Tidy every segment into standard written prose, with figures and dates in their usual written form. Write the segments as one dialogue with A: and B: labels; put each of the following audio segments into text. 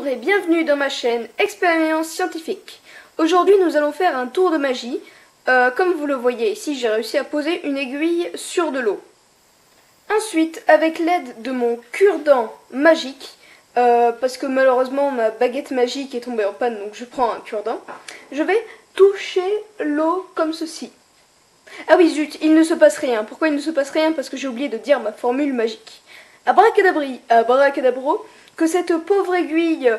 A: et bienvenue dans ma chaîne Expérience Scientifique. Aujourd'hui nous allons faire un tour de magie. Comme vous le voyez ici, j'ai réussi à poser une aiguille sur de l'eau. Ensuite, avec l'aide de mon cure-dent magique, parce que malheureusement ma baguette magique est tombée en panne, donc je prends un cure-dent, je vais toucher l'eau comme ceci. Ah oui zut, il ne se passe rien. Pourquoi il ne se passe rien? Parce que j'ai oublié de dire ma formule magique. Abracadabri, abracadabro, que cette pauvre aiguille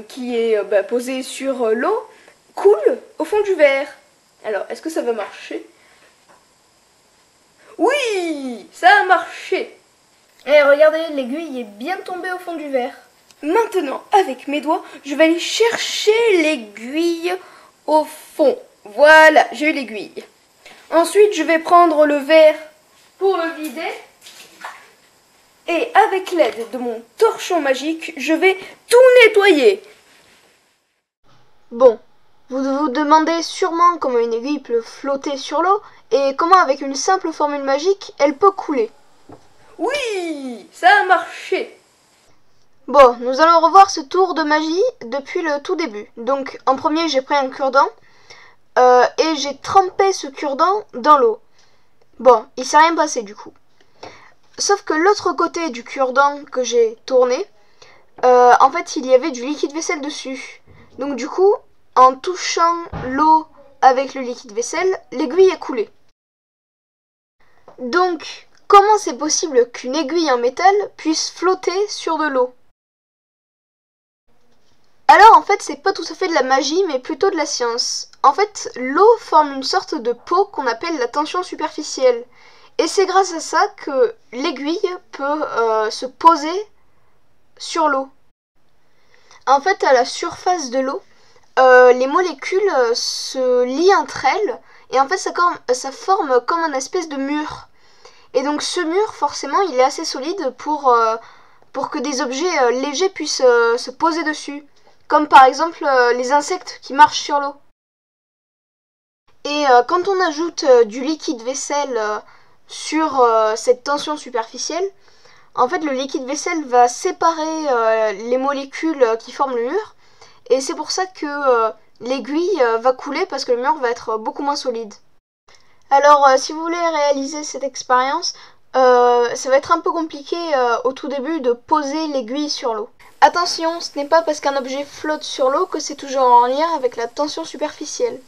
A: qui est posée sur l'eau coule au fond du verre. Alors, est-ce que ça va marcher? Oui, ça a marché. Et regardez, l'aiguille est bien tombée au fond du verre. Maintenant, avec mes doigts, je vais aller chercher l'aiguille au fond. Voilà, j'ai eu l'aiguille. Ensuite, je vais prendre le verre pour le vider. Et avec l'aide de mon torchon magique, je vais tout nettoyer. Bon, vous vous demandez sûrement comment une aiguille peut flotter sur l'eau et comment avec une simple formule magique, elle peut couler. Oui, ça a marché. Bon, nous allons revoir ce tour de magie depuis le tout début. Donc, en premier, j'ai pris un cure-dent et j'ai trempé ce cure-dent dans l'eau. Bon, il s'est rien passé du coup. Sauf que l'autre côté du cure-dent que j'ai tourné, en fait, il y avait du liquide vaisselle dessus. Donc du coup, en touchant l'eau avec le liquide vaisselle, l'aiguille a coulé. Donc, comment c'est possible qu'une aiguille en métal puisse flotter sur de l'eau? Alors en fait, c'est pas tout à fait de la magie, mais plutôt de la science. En fait, l'eau forme une sorte de peau qu'on appelle la tension superficielle. Et c'est grâce à ça que l'aiguille peut se poser sur l'eau. En fait, à la surface de l'eau, les molécules se lient entre elles et en fait ça forme comme un espèce de mur. Et donc ce mur, forcément, il est assez solide pour que des objets légers puissent se poser dessus. Comme par exemple les insectes qui marchent sur l'eau. Et quand on ajoute du liquide vaisselle sur cette tension superficielle, en fait le liquide vaisselle va séparer les molécules qui forment le mur et c'est pour ça que l'aiguille va couler parce que le mur va être beaucoup moins solide. Alors si vous voulez réaliser cette expérience, ça va être un peu compliqué au tout début de poser l'aiguille sur l'eau. Attention, ce n'est pas parce qu'un objet flotte sur l'eau que c'est toujours en lien avec la tension superficielle.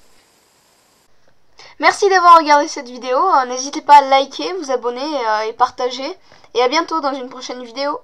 A: Merci d'avoir regardé cette vidéo, n'hésitez pas à liker, vous abonner et partager, et à bientôt dans une prochaine vidéo.